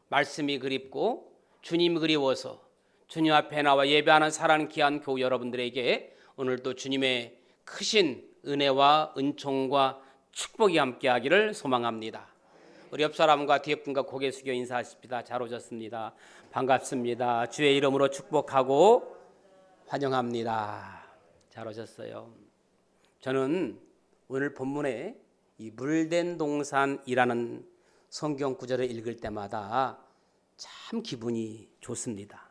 말씀이 그립고 주님이 그리워서 주님 앞에 나와 예배하는 사랑하는 귀한 교우 여러분들에게 오늘도 주님의 크신 은혜와 은총과 축복이 함께하기를 소망합니다. 우리 옆 사람과 뒤에 분과 고개 숙여 인사하십니다. 잘 오셨습니다. 반갑습니다. 주의 이름으로 축복하고 환영합니다. 잘 오셨어요. 저는 오늘 본문에 이 물된 동산이라는 성경 구절을 읽을 때마다 참 기분이 좋습니다.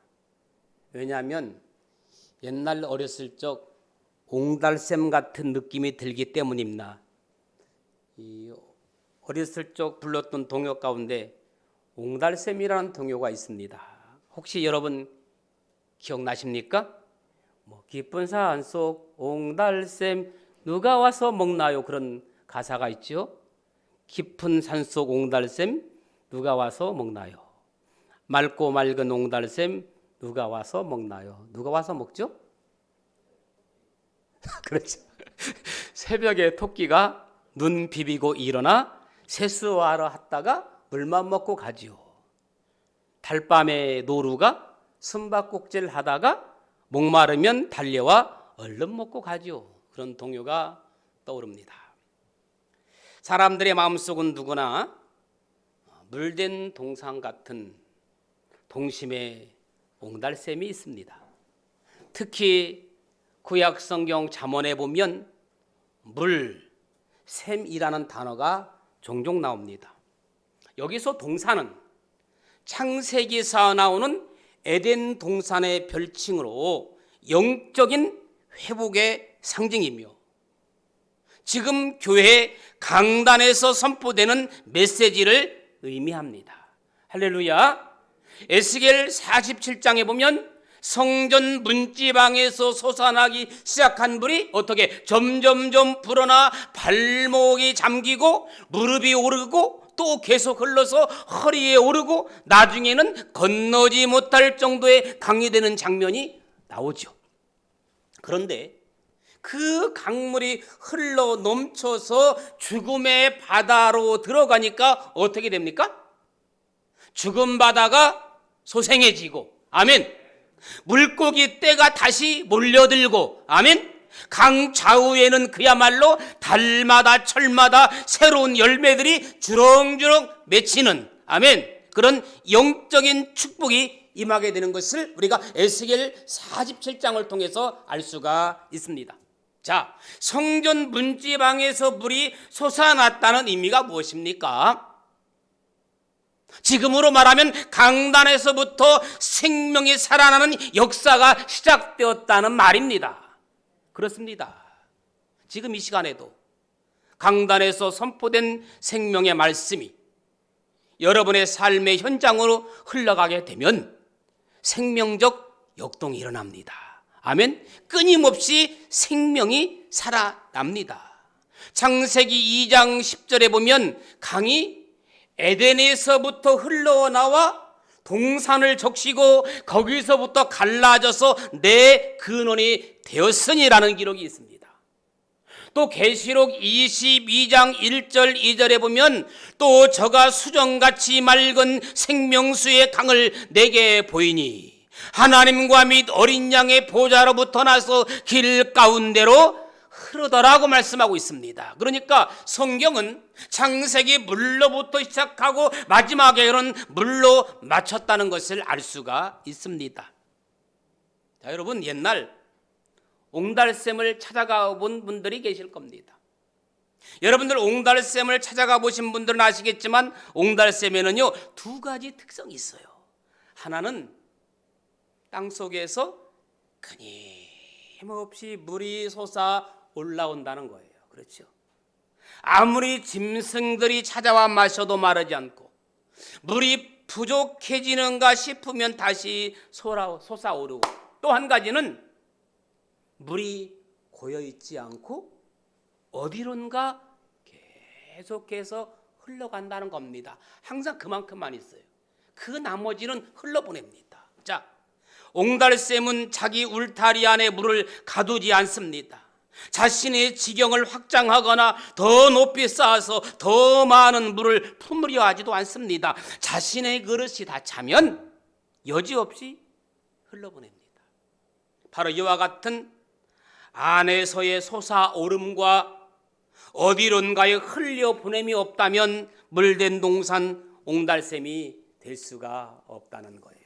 왜냐하면 옛날 어렸을 적 옹달샘 같은 느낌이 들기 때문입니다. 이 어렸을 적 불렀던 동요 가운데 옹달샘이라는 동요가 있습니다. 혹시 여러분 기억나십니까? 깊은 산속 옹달샘 누가 와서 먹나요? 그런 가사가 있죠. 깊은 산속 옹달샘 누가 와서 먹나요? 맑고 맑은 옹달샘 누가 와서 먹나요? 누가 와서 먹죠? 그렇죠. 새벽에 토끼가 눈 비비고 일어나 세수하러 갔다가 물만 먹고 가지요. 달밤에 노루가 숨바꼭질 하다가 목마르면 달려와 얼른 먹고 가지요. 그런 동요가 떠오릅니다. 사람들의 마음속은 누구나 물된 동산 같은 동심의 옹달샘이 있습니다. 특히 구약 성경 잠언에 보면 물, 샘이라는 단어가 종종 나옵니다. 여기서 동산은 창세기에서 나오는 에덴 동산의 별칭으로 영적인 회복의 상징이며 지금 교회 강단에서 선포되는 메시지를 의미합니다. 할렐루야. 에스겔 47장에 보면 성전 문지방에서 솟아나기 시작한 불이 어떻게 점점점 불어나 발목이 잠기고 무릎이 오르고 또 계속 흘러서 허리에 오르고 나중에는 건너지 못할 정도의 강이 되는 장면이 나오죠. 그런데 그 강물이 흘러 넘쳐서 죽음의 바다로 들어가니까 어떻게 됩니까? 죽음 바다가 소생해지고, 아멘. 물고기 떼가 다시 몰려들고, 아멘. 강 좌우에는 그야말로 달마다 철마다 새로운 열매들이 주렁주렁 맺히는, 아멘. 그런 영적인 축복이 임하게 되는 것을 우리가 에스겔 47장을 통해서 알 수가 있습니다. 자, 성전 문지방에서 물이 솟아났다는 의미가 무엇입니까? 지금으로 말하면 강단에서부터 생명이 살아나는 역사가 시작되었다는 말입니다. 그렇습니다. 지금 이 시간에도 강단에서 선포된 생명의 말씀이 여러분의 삶의 현장으로 흘러가게 되면 생명적 역동이 일어납니다. 아멘. 끊임없이 생명이 살아납니다. 창세기 2장 10절에 보면 강이 에덴에서부터 흘러나와 동산을 적시고 거기서부터 갈라져서 내 근원이 되었으니라는 기록이 있습니다. 또 계시록 22장 1절 2절에 보면 또 저가 수정같이 맑은 생명수의 강을 내게 보이니 하나님과 및 어린 양의 보좌로부터 나서 길 가운데로 흐르더라고 말씀하고 있습니다. 그러니까 성경은 창세기 물로부터 시작하고 마지막에는 물로 마쳤다는 것을 알 수가 있습니다. 자, 여러분 옛날 옹달샘을 찾아가 본 분들이 계실 겁니다. 여러분들 옹달샘을 찾아가 보신 분들은 아시겠지만 옹달샘에는요 두 가지 특성이 있어요. 하나는 땅속에서 끊임없이 물이 솟아 올라온다는 거예요. 그렇죠? 아무리 짐승들이 찾아와 마셔도 마르지 않고 물이 부족해지는가 싶으면 다시 솟아오르고, 또 한 가지는 물이 고여있지 않고 어디론가 계속해서 흘러간다는 겁니다. 항상 그만큼만 있어요. 그 나머지는 흘러보냅니다. 자, 옹달샘은 자기 울타리 안에 물을 가두지 않습니다. 자신의 지경을 확장하거나 더 높이 쌓아서 더 많은 물을 품으려 하지도 않습니다. 자신의 그릇이 다 차면 여지없이 흘러보냅니다. 바로 이와 같은 안에서의 솟아오름과 어디론가에 흘려보냄이 없다면 물된 동산 옹달샘이 될 수가 없다는 거예요.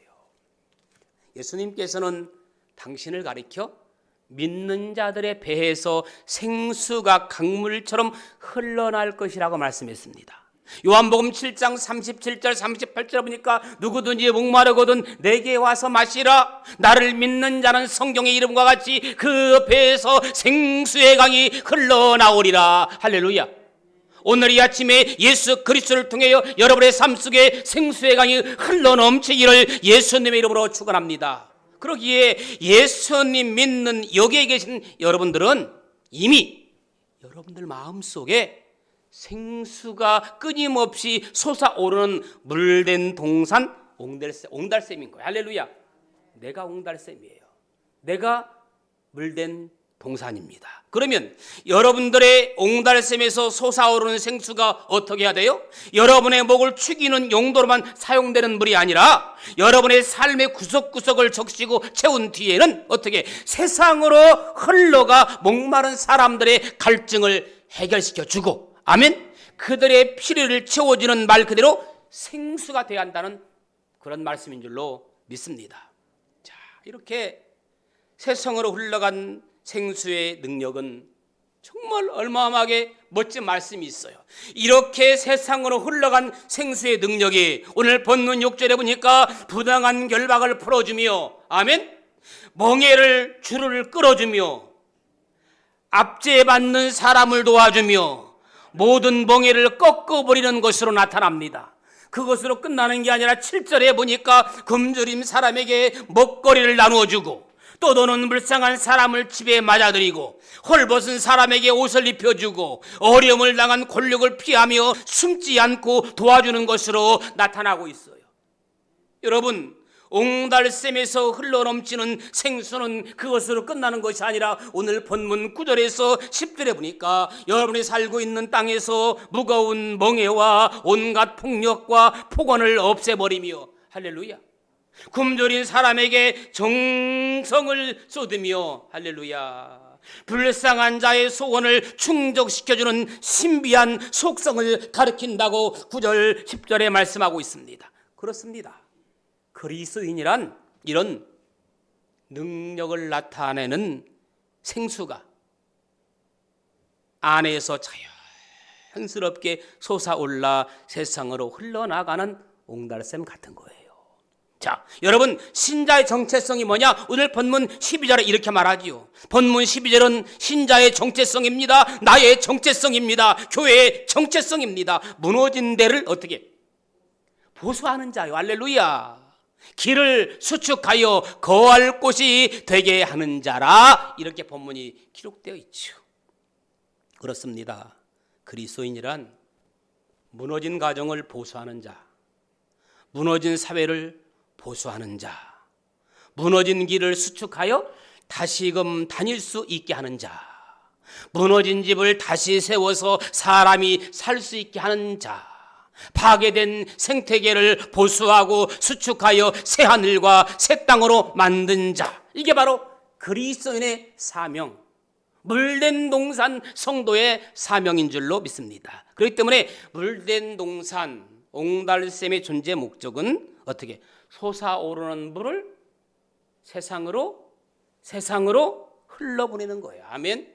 예수님께서는 당신을 가리켜 믿는 자들의 배에서 생수가 강물처럼 흘러날 것이라고 말씀했습니다. 요한복음 7장 37절 38절 보니까 누구든지 목마르거든 내게 와서 마시라. 나를 믿는 자는 성경의 이름과 같이 그 배에서 생수의 강이 흘러나오리라. 할렐루야. 오늘 이 아침에 예수 그리스도를 통해 여러분의 삶 속에 생수의 강이 흘러넘치기를 예수님의 이름으로 축원합니다. 그러기에 예수님 믿는 여기에 계신 여러분들은 이미 여러분들 마음속에 생수가 끊임없이 솟아오르는 물된 동산 옹달샘인 거예요. 할렐루야. 내가 옹달샘이에요. 내가 물된 동산입니다. 그러면 여러분들의 옹달샘에서 솟아오르는 생수가 어떻게 해야 돼요? 여러분의 목을 축이는 용도로만 사용되는 물이 아니라 여러분의 삶의 구석구석을 적시고 채운 뒤에는 어떻게 세상으로 흘러가 목마른 사람들의 갈증을 해결시켜 주고, 아멘, 그들의 필요를 채워주는 말 그대로 생수가 되어야 한다는 그런 말씀인 줄로 믿습니다. 자, 이렇게 세상으로 흘러간 생수의 능력은 정말 어마어마하게 멋진 말씀이 있어요. 이렇게 세상으로 흘러간 생수의 능력이 오늘 본문 6절에 보니까 부당한 결박을 풀어주며, 아멘, 멍에를 줄을 끌어주며 압제받는 사람을 도와주며 모든 멍에를 꺾어버리는 것으로 나타납니다. 그것으로 끝나는 게 아니라 7절에 보니까 굶주린 사람에게 먹거리를 나누어주고 떠도는 불쌍한 사람을 집에 맞아들이고 헐벗은 사람에게 옷을 입혀주고 어려움을 당한 권력을 피하며 숨지 않고 도와주는 것으로 나타나고 있어요. 여러분, 옹달샘에서 흘러넘치는 생수는 그것으로 끝나는 것이 아니라 오늘 본문 9절에서 10절에 보니까 여러분이 살고 있는 땅에서 무거운 멍에와 온갖 폭력과 폭언을 없애버리며, 할렐루야, 굶주린 사람에게 정성을 쏟으며, 할렐루야, 불쌍한 자의 소원을 충족시켜주는 신비한 속성을 가르친다고 9절 10절에 말씀하고 있습니다. 그렇습니다. 그리스도인이란 이런 능력을 나타내는 생수가 안에서 자연스럽게 솟아올라 세상으로 흘러나가는 옹달샘 같은 거예요. 자, 여러분, 신자의 정체성이 뭐냐? 오늘 본문 12절에 이렇게 말하지요. 본문 12절은 신자의 정체성입니다. 나의 정체성입니다. 교회의 정체성입니다. 무너진 데를 어떻게? 보수하는 자요. 할렐루야. 길을 수축하여 거할 곳이 되게 하는 자라, 이렇게 본문이 기록되어 있죠. 그렇습니다. 그리스도인이란 무너진 가정을 보수하는 자, 무너진 사회를 보수하는 자, 무너진 길을 수축하여 다시금 다닐 수 있게 하는 자, 무너진 집을 다시 세워서 사람이 살 수 있게 하는 자, 파괴된 생태계를 보수하고 수축하여 새 하늘과 새 땅으로 만든 자, 이게 바로 그리스도인의 사명, 물된 동산 성도의 사명인 줄로 믿습니다. 그렇기 때문에 물된 동산 옹달샘의 존재 목적은 어떻게? 솟아오르는 물을 세상으로 흘러보내는 거예요. 아멘.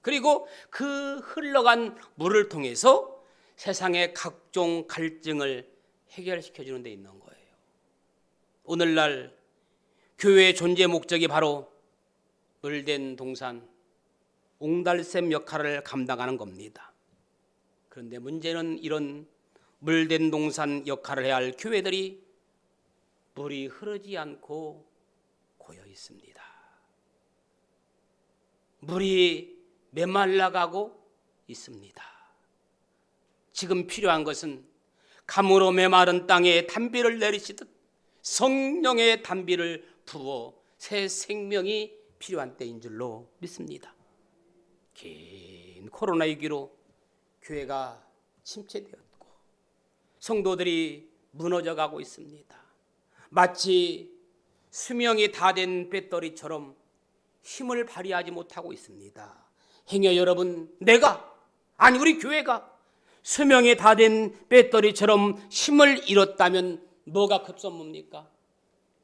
그리고 그 흘러간 물을 통해서 세상의 각종 갈증을 해결시켜주는 데 있는 거예요. 오늘날 교회의 존재 목적이 바로 물된 동산 옹달샘 역할을 감당하는 겁니다. 그런데 문제는 이런 물된 동산 역할을 해야 할 교회들이 물이 흐르지 않고 고여 있습니다. 물이 메말라가고 있습니다. 지금 필요한 것은 가물어 메마른 땅에 단비를 내리시듯 성령의 단비를 부어 새 생명이 필요한 때인 줄로 믿습니다. 긴 코로나19로 교회가 침체되었고 성도들이 무너져 가고 있습니다. 마치 수명이 다 된 배터리처럼 힘을 발휘하지 못하고 있습니다. 행여 여러분, 우리 교회가 수명이 다 된 배터리처럼 힘을 잃었다면 뭐가 급선무입니까?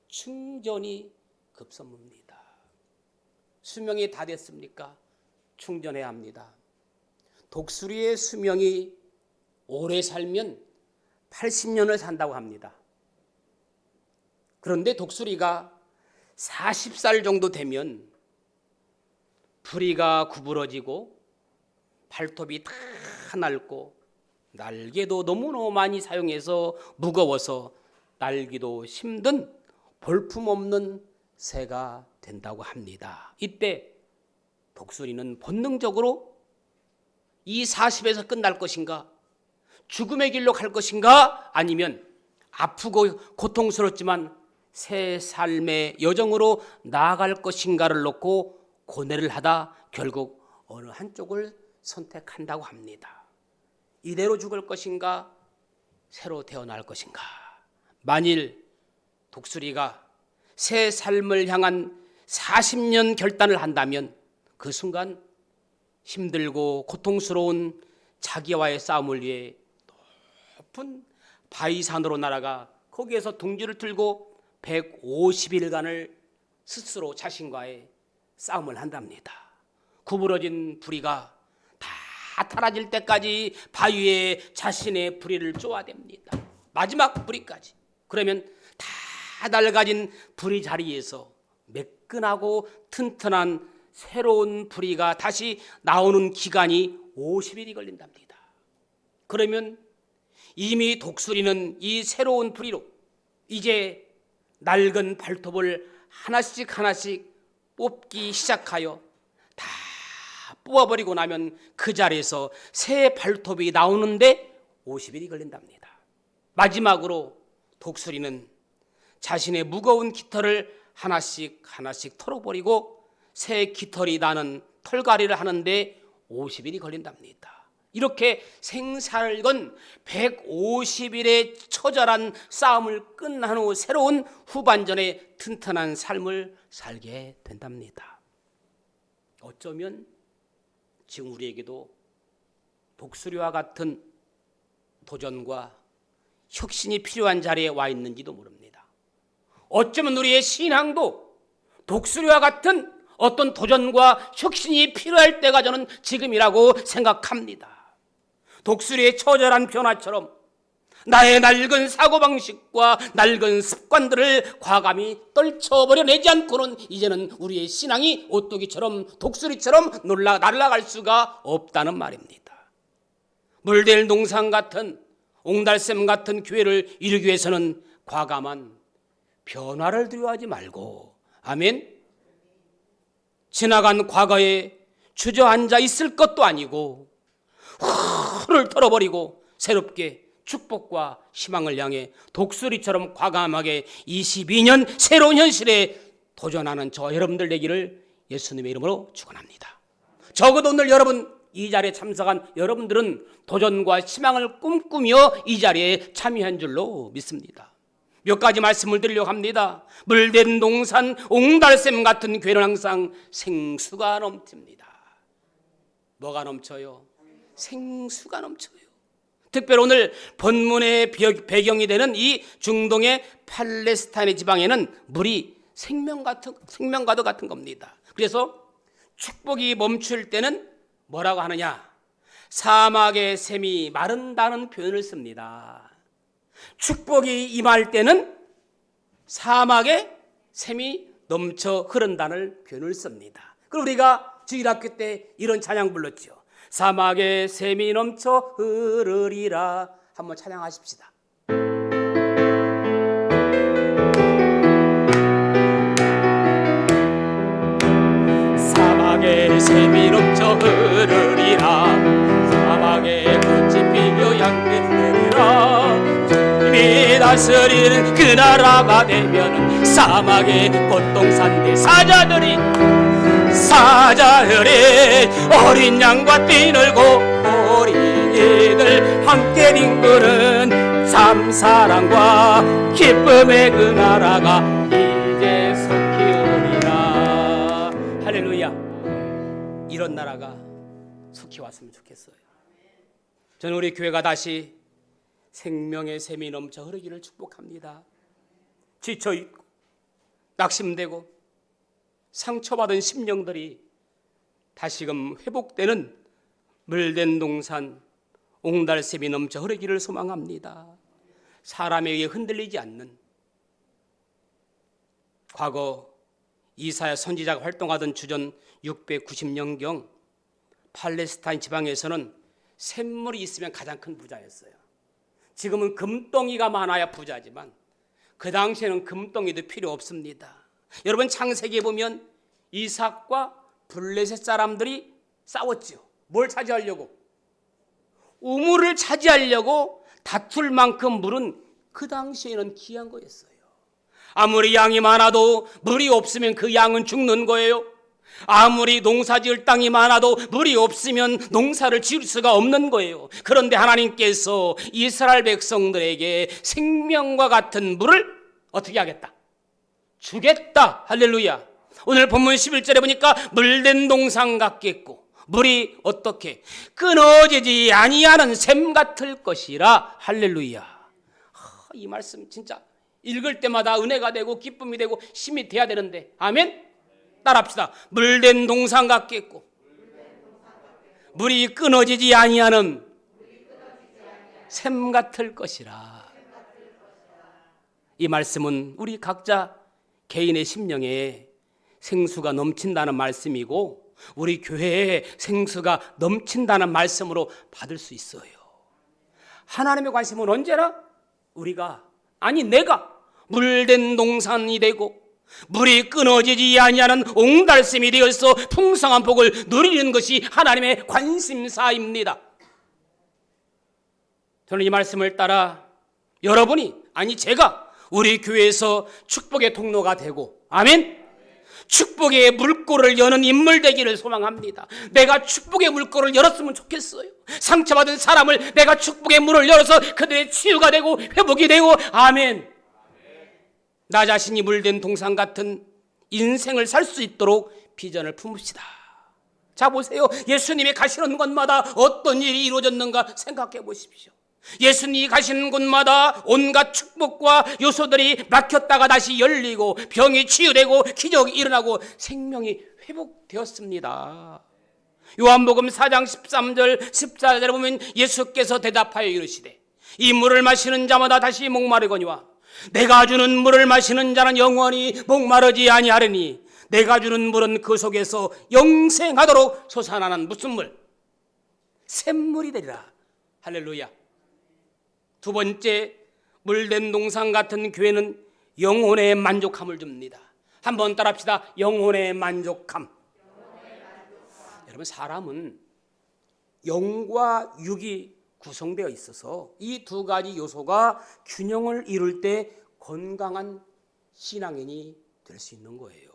충전이 급선무입니다. 수명이 다 됐습니까? 충전해야 합니다. 독수리의 수명이 오래 살면 80년을 산다고 합니다. 그런데 독수리가 40살 정도 되면 부리가 구부러지고 발톱이 다 닳고 날개도 너무너무 많이 사용해서 무거워서 날기도 힘든 볼품없는 새가 된다고 합니다. 이때 독수리는 본능적으로 이 40에서 끝날 것인가, 죽음의 길로 갈 것인가, 아니면 아프고 고통스럽지만 새 삶의 여정으로 나아갈 것인가를 놓고 고뇌를 하다 결국 어느 한쪽을 선택한다고 합니다. 이대로 죽을 것인가, 새로 태어날 것인가. 만일 독수리가 새 삶을 향한 40년 결단을 한다면 그 순간 힘들고 고통스러운 자기와의 싸움을 위해 높은 바위산으로 날아가 거기에서 둥지를 틀고 150일간을 스스로 자신과의 싸움을 한답니다. 구부러진 부리가 다 타라질 때까지 바위에 자신의 부리를 쪼아댑니다. 마지막 부리까지. 그러면 다 낡아진 부리 자리에서 매끈하고 튼튼한 새로운 부리가 다시 나오는 기간이 50일이 걸린답니다. 그러면 이미 독수리는 이 새로운 부리로 이제 낡은 발톱을 하나씩 뽑기 시작하여 다 뽑아버리고 나면 그 자리에서 새 발톱이 나오는데 50일이 걸린답니다. 마지막으로 독수리는 자신의 무거운 깃털을 하나씩 털어버리고 새 깃털이 나는 털갈이를 하는데 50일이 걸린답니다. 이렇게 생사를 건 150일의 처절한 싸움을 끝난 후 새로운 후반전의 튼튼한 삶을 살게 된답니다. 어쩌면 지금 우리에게도 독수리와 같은 도전과 혁신이 필요한 자리에 와 있는지도 모릅니다. 어쩌면 우리의 신앙도 독수리와 같은 어떤 도전과 혁신이 필요할 때가 저는 지금이라고 생각합니다. 독수리의 처절한 변화처럼 나의 낡은 사고방식과 낡은 습관들을 과감히 떨쳐버려내지 않고는 이제는 우리의 신앙이 오뚜기처럼 독수리처럼 날아갈 수가 없다는 말입니다. 물될 농산 같은 옹달샘 같은 교회를 이루기 위해서는 과감한 변화를 두려워하지 말고, 아멘. 지나간 과거에 주저앉아 있을 것도 아니고 훌을 털어버리고 새롭게 축복과 희망을 향해 독수리처럼 과감하게 22년 새로운 현실에 도전하는 저 여러분들 되기를 예수님의 이름으로 축원합니다. 적어도 오늘 여러분 이 자리에 참석한 여러분들은 도전과 희망을 꿈꾸며 이 자리에 참여한 줄로 믿습니다. 몇 가지 말씀을 드리려고 합니다. 물된 동산 옹달샘 같은 교회는 항상 생수가 넘칩니다. 뭐가 넘쳐요? 생수가 넘쳐요. 특별히 오늘 본문의 배경이 되는 이 중동의 팔레스타인 지방에는 물이 생명과도 같은 겁니다. 그래서 축복이 멈출 때는 뭐라고 하느냐? 사막의 샘이 마른다는 표현을 씁니다. 축복이 임할 때는 사막에 샘이 넘쳐 흐른다는 표현을 씁니다. 그럼 우리가 주일학교 때 이런 찬양 불렀죠. 사막에 샘이 넘쳐 흐르리라. 한번 찬양하십시다. 사막에 샘이 넘쳐 흐르리라. 사막에 꽃이 피며 향기 흐르리라. 주님이 다스리는 그 나라가 되면 사막에 꽃동산 내 사자들이 사자들이 어린 양과 뛰놀고 어린이들 함께 뒹구는 참 사랑과 기쁨의 그 나라가 이제 속히 오리라. 할렐루야. 이런 나라가 속히 왔으면 좋겠어요. 저는 우리 교회가 다시 생명의 샘이 넘쳐 흐르기를 축복합니다. 지쳐있고 낙심되고 상처받은 심령들이 다시금 회복되는 물된 동산 옹달샘이 넘쳐 흐르기를 소망합니다. 사람에 의해 흔들리지 않는, 과거 이사야 선지자가 활동하던 주전 690년경 팔레스타인 지방에서는 샘물이 있으면 가장 큰 부자였어요. 지금은 금덩이가 많아야 부자지만 그 당시에는 금덩이도 필요 없습니다. 여러분, 창세기에 보면 이삭과 블레셋 사람들이 싸웠죠. 뭘 차지하려고? 우물을 차지하려고 다툴 만큼 물은 그 당시에는 귀한 거였어요. 아무리 양이 많아도 물이 없으면 그 양은 죽는 거예요. 아무리 농사 지을 땅이 많아도 물이 없으면 농사를 지을 수가 없는 거예요. 그런데 하나님께서 이스라엘 백성들에게 생명과 같은 물을 어떻게 하겠다? 주겠다. 할렐루야. 오늘 본문 11절에 보니까 물된 동산 같겠고 물이 어떻게 끊어지지 아니하는 샘 같을 것이라. 할렐루야. 이 말씀 진짜 읽을 때마다 은혜가 되고 기쁨이 되고 힘이 돼야 되는데, 아멘. 따라합시다. 물된 동산 같겠고 물이 끊어지지 아니하는 샘 같을 것이라. 이 말씀은 우리 각자 개인의 심령에 생수가 넘친다는 말씀이고 우리 교회에 생수가 넘친다는 말씀으로 받을 수 있어요. 하나님의 관심은 언제나 내가 물된 동산이 되고 물이 끊어지지 아니하는 옹달샘이 되어서 풍성한 복을 누리는 것이 하나님의 관심사입니다. 저는 이 말씀을 따라 여러분이, 제가 우리 교회에서 축복의 통로가 되고, 아멘, 축복의 물꼬를 여는 인물 되기를 소망합니다. 내가 축복의 물꼬를 열었으면 좋겠어요. 상처받은 사람을 내가 축복의 문을 열어서 그들의 치유가 되고 회복이 되고, 아멘. 나 자신이 물된 동산 같은 인생을 살 수 있도록 비전을 품읍시다. 자, 보세요. 예수님이 가시는 곳마다 어떤 일이 이루어졌는가 생각해 보십시오. 예수님이 가시는 곳마다 온갖 축복과 요소들이 막혔다가 다시 열리고 병이 치유되고 기적이 일어나고 생명이 회복되었습니다. 요한복음 4장 13절 14절에 보면 예수께서 대답하여 이르시되 이 물을 마시는 자마다 다시 목마르거니와 내가 주는 물을 마시는 자는 영원히 목마르지 아니하리니 내가 주는 물은 그 속에서 영생하도록 솟아나는 무슨 물? 샘물이 되리라. 할렐루야. 두 번째, 물된 동산 같은 교회는 영혼의 만족함을 줍니다. 한번 따라합시다. 영혼의 만족함. 여러분, 사람은 영과 육이 구성되어 있어서 이 두 가지 요소가 균형을 이룰 때 건강한 신앙인이 될 수 있는 거예요.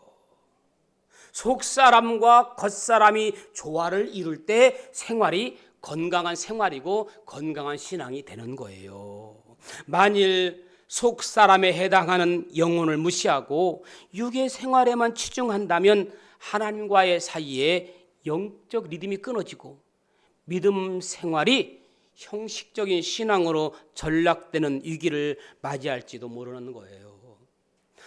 속사람과 겉사람이 조화를 이룰 때 생활이 건강한 생활이고 건강한 신앙이 되는 거예요. 만일 속사람에 해당하는 영혼을 무시하고 육의 생활에만 치중한다면 하나님과의 사이에 영적 리듬이 끊어지고 믿음 생활이 형식적인 신앙으로 전락되는 위기를 맞이할지도 모르는 거예요.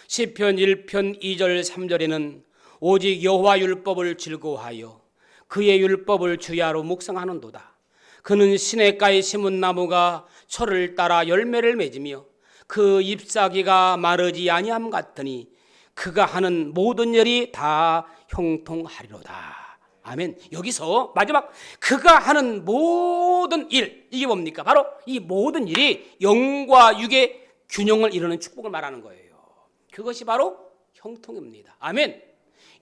시편 1편 2절 3절에는 오직 여호와 율법을 즐거워하여 그의 율법을 주야로 묵상하는도다. 그는 시냇가에 심은 나무가 철을 따라 열매를 맺으며 그 잎사귀가 마르지 아니함 같으니 그가 하는 모든 일이 다 형통하리로다. 아멘. 여기서 마지막 그가 하는 모든 일, 이게 뭡니까? 바로 이 모든 일이 영과 육의 균형을 이루는 축복을 말하는 거예요. 그것이 바로 형통입니다. 아멘.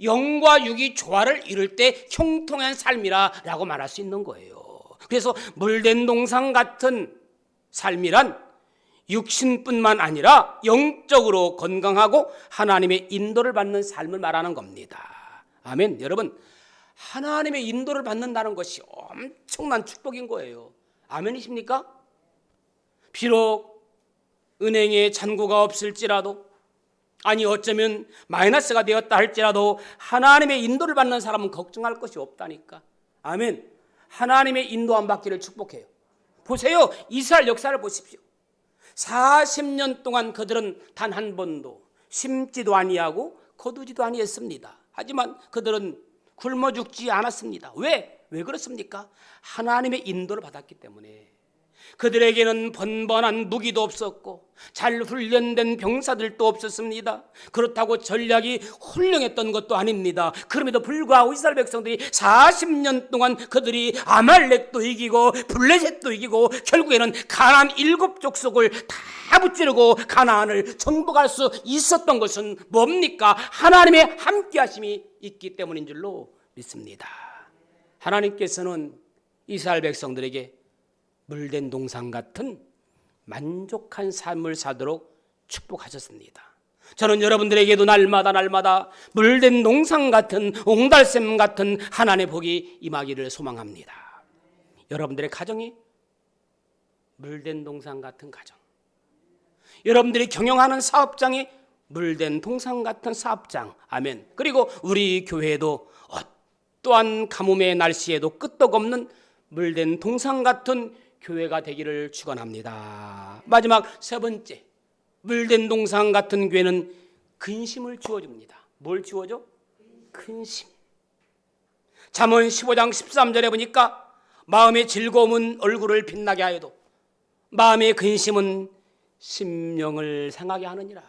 영과 육이 조화를 이룰 때 형통한 삶이라고 말할 수 있는 거예요. 그래서 물된 동산 같은 삶이란 육신뿐만 아니라 영적으로 건강하고 하나님의 인도를 받는 삶을 말하는 겁니다. 아멘. 여러분, 하나님의 인도를 받는다는 것이 엄청난 축복인 거예요. 아멘이십니까? 비록 은행에 잔고가 없을지라도, 아니 어쩌면 마이너스가 되었다 할지라도 하나님의 인도를 받는 사람은 걱정할 것이 없다니까. 아멘. 하나님의 인도함 받기를 축복해요. 보세요. 이스라엘 역사를 보십시오. 40년 동안 그들은 단 한 번도 심지도 아니하고 거두지도 아니했습니다. 하지만 그들은 굶어 죽지 않았습니다. 왜 그렇습니까? 하나님의 인도를 받았기 때문에. 그들에게는 번번한 무기도 없었고 잘 훈련된 병사들도 없었습니다. 그렇다고 전략이 훌륭했던 것도 아닙니다. 그럼에도 불구하고 이스라엘 백성들이 40년 동안 그들이 아말렉도 이기고 블레셋도 이기고 결국에는 가나안 7족속을 다 무찌르고 가나안을 정복할 수 있었던 것은 뭡니까? 하나님의 함께하심이 있기 때문인 줄로 믿습니다. 하나님께서는 이스라엘 백성들에게 물된 동산 같은 만족한 삶을 사도록 축복하셨습니다. 저는 여러분들에게도 날마다 물된 동산 같은 옹달샘 같은 하나님의 복이 임하기를 소망합니다. 여러분들의 가정이 물된 동산 같은 가정, 여러분들이 경영하는 사업장이 물된 동산 같은 사업장. 아멘. 그리고 우리 교회도 어떠한 가뭄의 날씨에도 끄떡없는 물된 동산 같은 교회가 되기를 축원합니다. 마지막 세 번째, 물된 동산 같은 교회는 근심을 주어줍니다. 뭘 주어줘? 근심. 잠언 15장 13절에 보니까 마음의 즐거움은 얼굴을 빛나게 하여도 마음의 근심은 심령을 상하게 하느니라.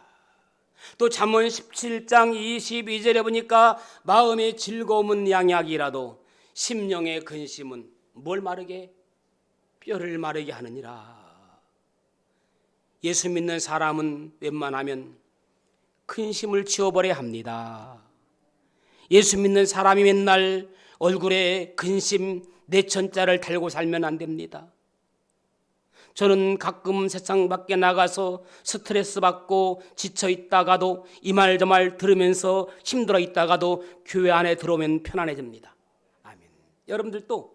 또 잠언 17장 22절에 보니까 마음의 즐거움은 양약이라도 심령의 근심은 뭘 마르게? 뼈를 마르게 하느니라. 예수 믿는 사람은 웬만하면 근심을 지워버려야 합니다. 예수 믿는 사람이 맨날 얼굴에 근심 내천자를 달고 살면 안 됩니다. 저는 가끔 세상 밖에 나가서 스트레스 받고 지쳐 있다가도 이 말 저 말 들으면서 힘들어 있다가도 교회 안에 들어오면 편안해집니다. 아멘. 여러분들도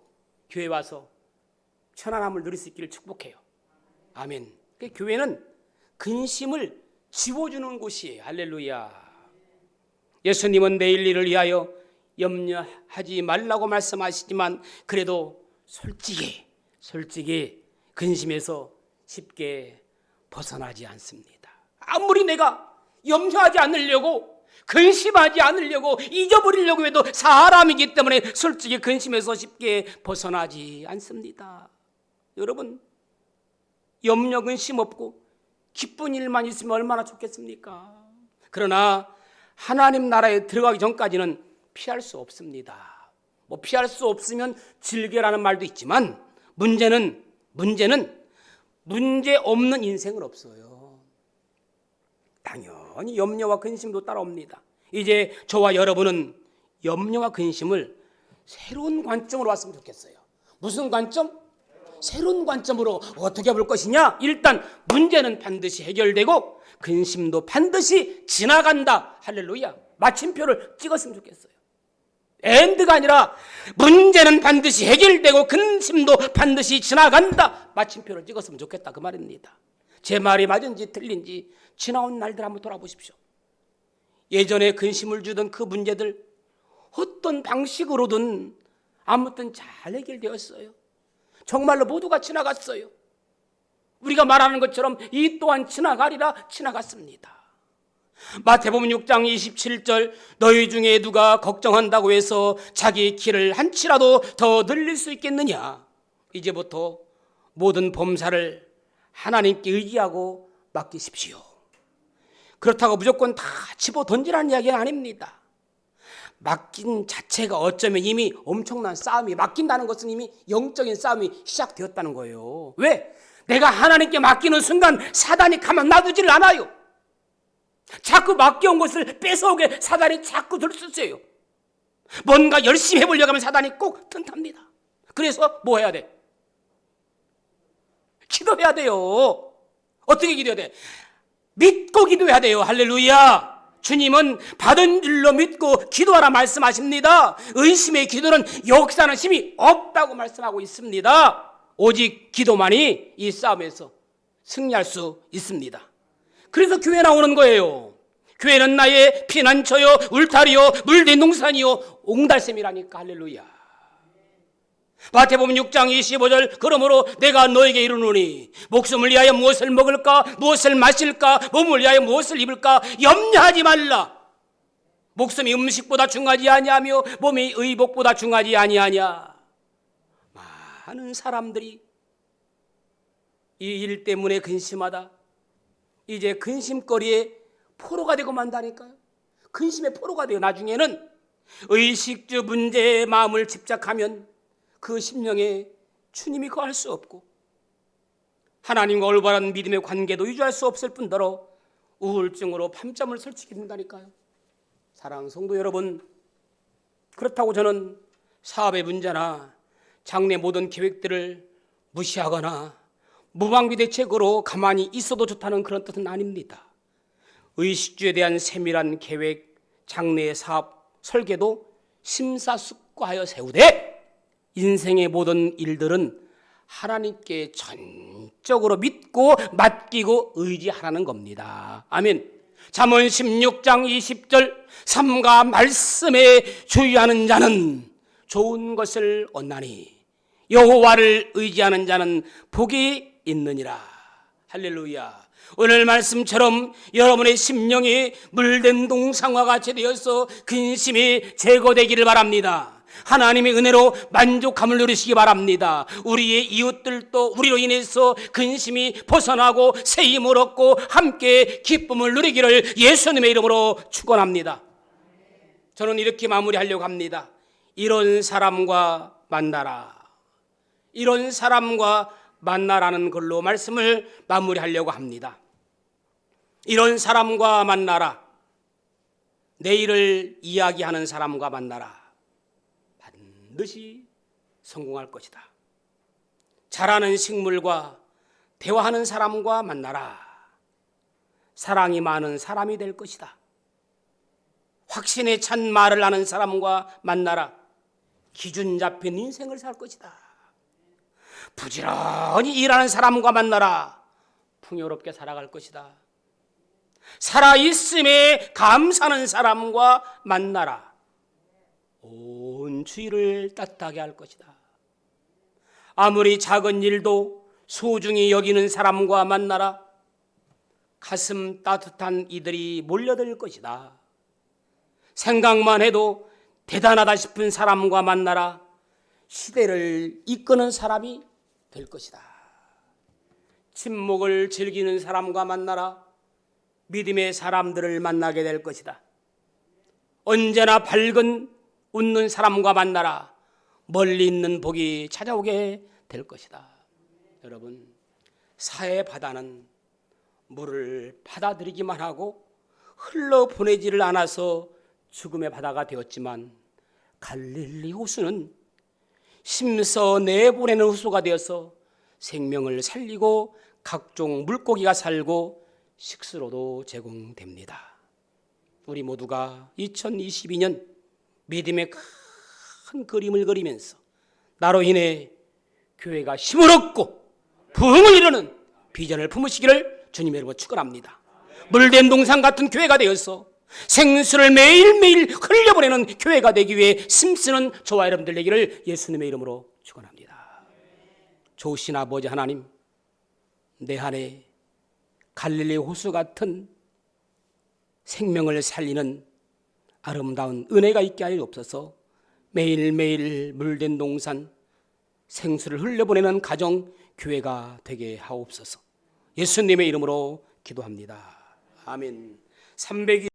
교회 와서 편안함을 누릴 수 있기를 축복해요. 아멘. 교회는 근심을 지워주는 곳이에요. 할렐루야. 예수님은 내일 일을 위하여 염려하지 말라고 말씀하시지만 그래도 솔직히 근심에서 쉽게 벗어나지 않습니다. 아무리 내가 염려하지 않으려고 근심하지 않으려고 잊어버리려고 해도 사람이기 때문에 솔직히 근심에서 쉽게 벗어나지 않습니다. 여러분, 염려 근심 없고 기쁜 일만 있으면 얼마나 좋겠습니까? 그러나 하나님 나라에 들어가기 전까지는 피할 수 없습니다. 뭐 피할 수 없으면 즐겨라는 말도 있지만 문제는 문제 없는 인생은 없어요. 당연히 염려와 근심도 따라옵니다. 이제 저와 여러분은 염려와 근심을 새로운 관점으로 왔으면 좋겠어요. 무슨 관점? 새로운 관점으로 어떻게 볼 것이냐? 일단 문제는 반드시 해결되고 근심도 반드시 지나간다. 할렐루야. 마침표를 찍었으면 좋겠어요. 엔드가 아니라 문제는 반드시 해결되고 근심도 반드시 지나간다. 마침표를 찍었으면 좋겠다 그 말입니다. 제 말이 맞은지 틀린지 지나온 날들 한번 돌아보십시오. 예전에 근심을 주던 그 문제들 어떤 방식으로든 아무튼 잘 해결되었어요. 정말로 모두가 지나갔어요. 우리가 말하는 것처럼 이 또한 지나가리라 지나갔습니다. 마태복음 6장 27절 너희 중에 누가 걱정한다고 해서 자기 길을 한치라도 더 늘릴 수 있겠느냐. 이제부터 모든 범사를 하나님께 의지하고 맡기십시오. 그렇다고 무조건 다 집어 던지라는 이야기는 아닙니다. 맡긴 자체가 어쩌면 이미 엄청난 싸움이, 맡긴다는 것은 이미 영적인 싸움이 시작되었다는 거예요. 왜? 내가 하나님께 맡기는 순간 사단이 가만 놔두지를 않아요. 자꾸 맡겨온 것을 뺏어오게 사단이 자꾸 들쑤세요. 뭔가 열심히 해보려고 하면 사단이 꼭 튼탑니다. 그래서 뭐 해야 돼? 기도해야 돼요. 어떻게 기도해야 돼? 믿고 기도해야 돼요. 할렐루야. 주님은 받은 줄로 믿고 기도하라 말씀하십니다. 의심의 기도는 역사하는 힘이 없다고 말씀하고 있습니다. 오직 기도만이 이 싸움에서 승리할 수 있습니다. 그래서 교회 나오는 거예요. 교회는 나의 피난처요, 울타리요, 물된 동산이요, 옹달샘이라니까. 할렐루야. 마태복음 6장 25절 그러므로 내가 너에게 이르노니 목숨을 위하여 무엇을 먹을까, 무엇을 마실까, 몸을 위하여 무엇을 입을까 염려하지 말라. 목숨이 음식보다 중하지 아니하며 몸이 의복보다 중하지 아니하냐. 많은 사람들이 이 일 때문에 근심하다 이제 근심거리에 포로가 되고 만다니까요. 근심의 포로가 돼요. 나중에는 의식주 문제에 마음을 집착하면 그 심령에 주님이 거할 수 없고 하나님과 올바른 믿음의 관계도 유지할 수 없을 뿐더러 우울증으로 밤잠을 설치게 된다니까요. 사랑하는 성도 여러분, 그렇다고 저는 사업의 문제나 장래 모든 계획들을 무시하거나 무방비 대책으로 가만히 있어도 좋다는 그런 뜻은 아닙니다. 의식주에 대한 세밀한 계획, 장래의 사업, 설계도 심사숙고하여 세우되 인생의 모든 일들은 하나님께 전적으로 믿고 맡기고 의지하라는 겁니다. 아멘. 잠언 16장 20절 삼가 말씀에 주의하는 자는 좋은 것을 얻나니 여호와를 의지하는 자는 복이 있느니라. 할렐루야. 오늘 말씀처럼 여러분의 심령이 물된 동상과 같이 되어서 근심이 제거되기를 바랍니다. 하나님의 은혜로 만족함을 누리시기 바랍니다. 우리의 이웃들도 우리로 인해서 근심이 벗어나고 새 힘을 얻고 함께 기쁨을 누리기를 예수님의 이름으로 축원합니다. 저는 이렇게 마무리하려고 합니다. 이런 사람과 만나라. 이런 사람과 만나라는 걸로 말씀을 마무리하려고 합니다. 이런 사람과 만나라. 내일을 이야기하는 사람과 만나라. 반드시 성공할 것이다. 자라는 식물과 대화하는 사람과 만나라. 사랑이 많은 사람이 될 것이다. 확신에 찬 말을 하는 사람과 만나라. 기준 잡힌 인생을 살 것이다. 부지런히 일하는 사람과 만나라. 풍요롭게 살아갈 것이다. 살아있음에 감사하는 사람과 만나라. 온 주위를 따뜻하게 할 것이다. 아무리 작은 일도 소중히 여기는 사람과 만나라. 가슴 따뜻한 이들이 몰려들 것이다. 생각만 해도 대단하다 싶은 사람과 만나라. 시대를 이끄는 사람이 될 것이다. 침묵을 즐기는 사람과 만나라. 믿음의 사람들을 만나게 될 것이다. 언제나 밝은 웃는 사람과 만나라. 멀리 있는 복이 찾아오게 될 것이다. 여러분, 사해 바다는 물을 받아들이기만 하고 흘러보내지를 않아서 죽음의 바다가 되었지만 갈릴리 호수는 심서 내보내는 호수가 되어서 생명을 살리고 각종 물고기가 살고 식수로도 제공됩니다. 우리 모두가 2022년 믿음의 큰 그림을 그리면서 나로 인해 교회가 힘을 얻고 부흥을 이루는 비전을 품으시기를 주님의 이름으로 축원합니다. 물된 동산 같은 교회가 되어서 생수를 매일매일 흘려보내는 교회가 되기 위해 힘쓰는 저와 여러분들 되기를 예수님의 이름으로 축원합니다. 좋으신 아버지 하나님, 내 안에 갈릴리 호수 같은 생명을 살리는 아름다운 은혜가 있게 하여 없어서 매일매일 물된 동산 생수를 흘려보내는 가정 교회가 되게 하옵소서. 예수님의 이름으로 기도합니다. 아멘. 300일